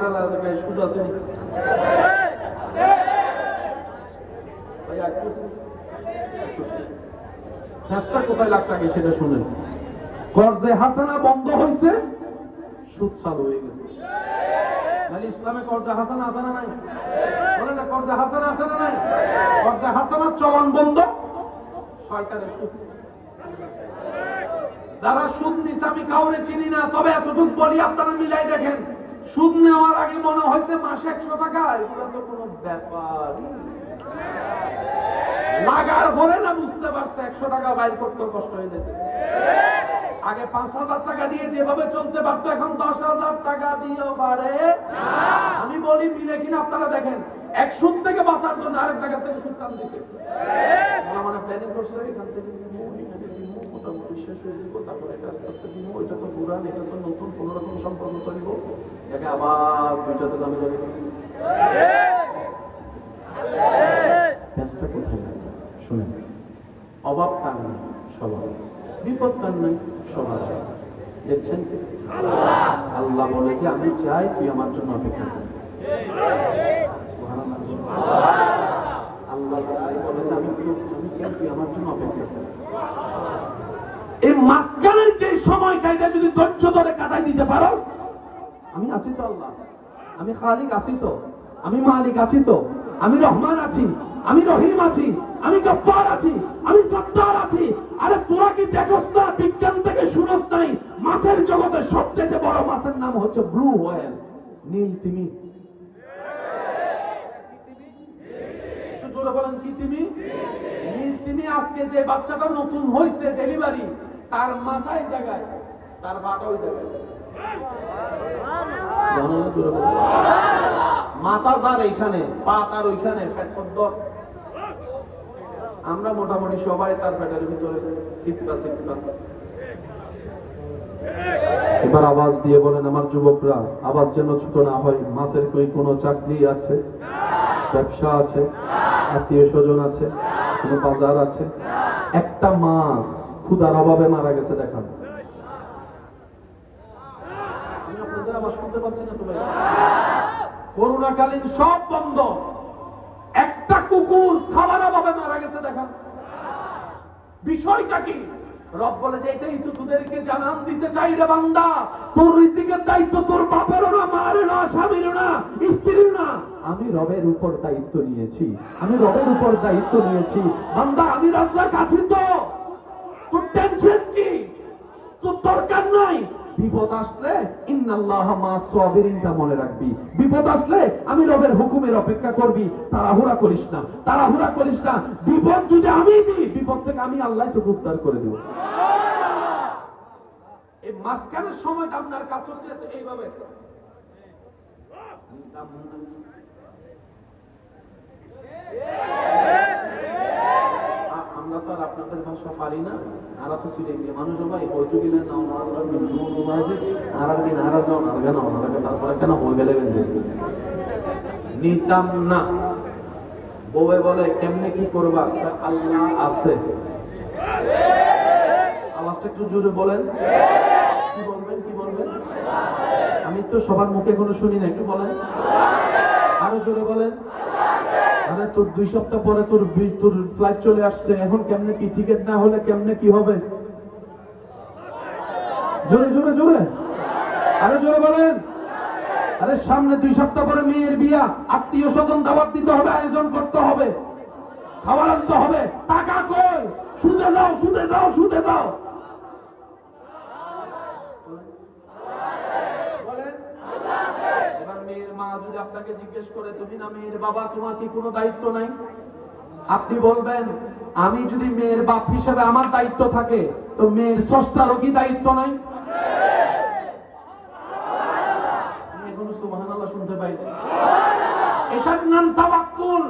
এলাকায় সুদ আছে চেষ্টা কোথায় লাগছে আগে সেটা শুনেন। কর্জে হাসানা বন্ধ হয়েছে, সুদ চালু হয়ে গেছে। নাহলে ইসলামে কর্জে হাসানা আছে না নাই? বলে না কর্জে হাসানা আছে না নাই? কর্জে হাসানা চলন বন্ধ, শয়তানের সুদ। যারা সুদ নিছে আমি কাউরে চিনি না, তবে এতটুকু বলি আপনারা মিলাই দেখেন, সুদ নেওয়ার আগে মনে হয়েছে মাসে 100 টাকা, এগুলো তো কোনো ব্যাপারই লাগার পরে না বুঝতে পারছে 100 টাকা বাইর করতে কষ্ট হয়ে যেতেছে। আগে 5,000 টাকা দিয়ে যেভাবে চলতে পারতো, এখন 10,000 টাকা দিয়েও পারে না। আমি বলি মিলে কিনা আপনারা দেখেন, এক সুদ থেকে বাঁচার জন্য আরেক জায়গা থেকে সুদ টান দিছে। মানে প্ল্যানিং করছে, এখান থেকে দিব, এখানে দিব, মোটামুটি শেষ হয়ে দিব, তারপরে এটা আস্তে আস্তে দিব, এটা তো পুরান, এটা তো নতুন, কোন রকম সম্পর্ক চলিব, একে আবার দুইটাতে জামি জামি করছে। চেষ্টা কোথায় লাগে শুনেন, অভাব কার নাই? সবার আছে। বিপদ কার নাই? সবার আছে। দেখছেন আল্লাহ বলে যে আমি চাই তুই আমার জন্য অপেক্ষা কর। আল্লাহ বলে যে আমি চাই তুই আমার জন্য অপেক্ষা কর। এই মাঝখানের যে সময়টা, এটা যদি ধৈর্য ধরে কাটাই দিতে পারো, আমি আছি তো আল্লাহ, আমি খালিক আছি তো, আমি মালিক আছি তো, আমি রহমান আছি, আমি রহিম আছি, আমি গফফার আছি, আমি সত্তার আছি। আরে তোরা কি দেখোস না, বিজ্ঞান থেকে শুনোস নাই, মাছের জগতে সবচেয়ে বড় মাছের নাম হচ্ছে ব্লু হোয়েল, নীল তিমি। একটু জোরে বলেন, কি তিমি? নীল তিমি। আজকে যে বাচ্চাটা নতুন হয়েছে ডেলিভারি, তার মাথায় জায়গায়, তার বাটা ওই জায়গায়, মাথা যার এইখানে, পা তার ওইখানে, ফ্যাট কদ্দর। আমরা মোটামুটি সবাই তার ফ্যাটের ভিতরে সিপকা সিপকা। এবার আওয়াজ দিয়ে বলেন আমার যুবকরা, আওয়াজ যেন ছোট না হয়। মাছের কই কোনো চাকরি আছে, ব্যবসা আছে, আত্মীয় স্বজন আছে, কোনো বাজার আছে? একটা মাছ ক্ষুধার অভাবে মারা গেছে দেখান। আমি আপনাদের আওয়াজ শুনতে পাচ্ছি না তো ভাই? করোনাকালীন সব বন্ধ, একটা কুকুর খাবার অভাবে মারা গেছে দেখান। বিষয়টা কি? রব বলে যে এটাই তো তোদেরকে জানান দিতে চাই রে বান্দা, তোর রিজিকের দায়িত্ব তোর বাপেরও না, মায়েরও না, স্বামীরও না, স্ত্রীর না, আমি রবের উপর দায়িত্ব নিয়েছি, আমি রবের উপর দায়িত্ব নিয়েছি। বান্দা আমি রাজ্জাক আছি তো, তোর টেনশন কি? তোর দরকার নাই। বিপদ আসলে ইন্নাল্লাহা মা'আস সাবিরিনটা মনে রাখবি। বিপদ আসলে আমি রবের হুকুমের অপেক্ষা করবি। তাড়াহুড়া করিস না, তাড়াহুড়া করিস না। বিপদ যদি আমি দিই, বিপদ থেকে আমি আল্লাহ তোকে উদ্ধার করে দেব। এই মাঝখানের সময়টা আপনার কাছে হচ্ছে এইভাবে, আমরা তো আর আপনাদের ভাষা পারি না, আমরা তো সিলে গিয়ে মানুষ ভাই হয়তো গেলে নাও আমরা বিন্দু আছে আর আর দিন আর নাও আর কেন ওনাকে তারপরে কেন হয়ে গেলে নিতাম না। বউয়ে বলে কেমনে কি করবা? আল্লাহ আছে। আওয়াজটা একটু জোরে বলেন, কি বলবেন, কি বলবেন? আমি তো সবার মুখে কোনো শুনি না, একটু বলেন, আরো জোরে বলেন। আরে তোর 2 সপ্তাহ পরে তোর ফ্লাইট চলে আসছে, এখন কেমনে কি? টিকিট না হলে কেমনে কি হবে? জোরে জোরে জোরে, আরে জোরে বলেন। আরে সামনে 2 সপ্তাহ পরে মেয়ের বিয়া, আত্মীয় স্বজন দাওয়াত দিতে হবে, আয়োজন করতে হবে, খাবার আনতে হবে। টাকা কই? সুদে যাও, সুদে যাও, সুদে যাও। এবার মেয়ের মা যদি আপনাকে জিজ্ঞেস করে তুমি না মেয়ের বাবা, তোমার কি কোনো দায়িত্ব নাই? আপনি বলবেন আমি যদি মেয়ের বাপ হিসেবে আমার দায়িত্ব থাকে, তো মেয়ের স্রষ্টারও কি দায়িত্ব নাই? এখনো সুবহানাল্লাহ শুনতে পাই না। এটার নাম তাওয়াক্কুল,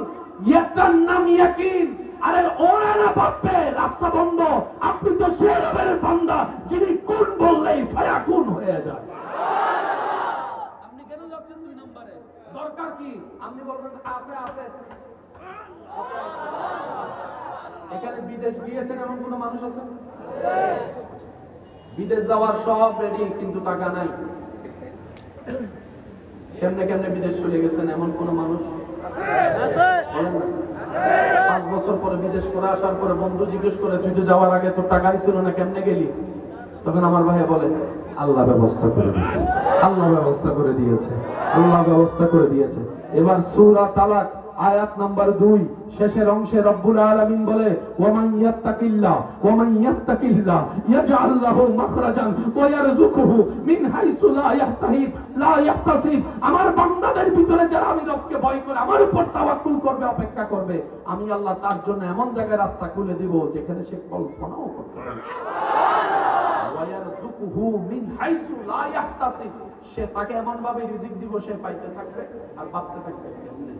এটার নাম ইয়াকিন। আরে ওরা না ভাববে রাস্তা বন্ধ, আপনি তো সে রবের বান্দা যিনি কোন বললেই ফায়াকুন হয়ে যায়। আপনি কেন যাচ্ছেন 2 নম্বরে? দরকার কি? আপনি বলবেন আছে আছে। এখানে বিদেশ গিয়েছেন এমন কোন মানুষ আছে? বিদেশ যাওয়ার সব রেডি, কিন্তু টাকা নাই। কেমনে কেমনে বিদেশ চলে গেছেন এমন কোন মানুষ বলেন না? 5 বছর পরে বিদেশ করে আসার পরে বন্ধু জিজ্ঞেস করে, তুই তো যাওয়ার আগে তোর টাকাই ছিল না, কেমনে গেলি? তখন আমার ভাইয়া বলে, আল্লাহ ব্যবস্থা করে দিয়েছে, আল্লাহ ব্যবস্থা করে দিয়েছে, আল্লাহ ব্যবস্থা করে দিয়েছে। এবার সূরা তালাক আয়াত নাম্বার 2 শেষের অংশে রব্বুল আলামিন বলে, ওয়ামান ইয়াত্তাকিল্লাহ ইয়াজআল লাহু মাখরাজান ওয়া ইয়ারযুকুহু মিন হাইসু লা ইয়াহতাসিব। আমার বান্দাদের ভিতরে যারা আমি রবকে ভয় করে আমার উপর তাওয়াক্কুল করবে, অপেক্ষা করবে, আমি আল্লাহ তার জন্য এমন জায়গায় রাস্তা খুলে দিব যেখানে সে কল্পনাও করতে পারে না। ওয়া ইয়ারযুকুহু মিন হাইসু লা ইয়াহতাসিব, সে তাকে এমন ভাবে রিজিক দিব সে পাইতে থাকবে আর ভাবতে থাকবে কেমনে।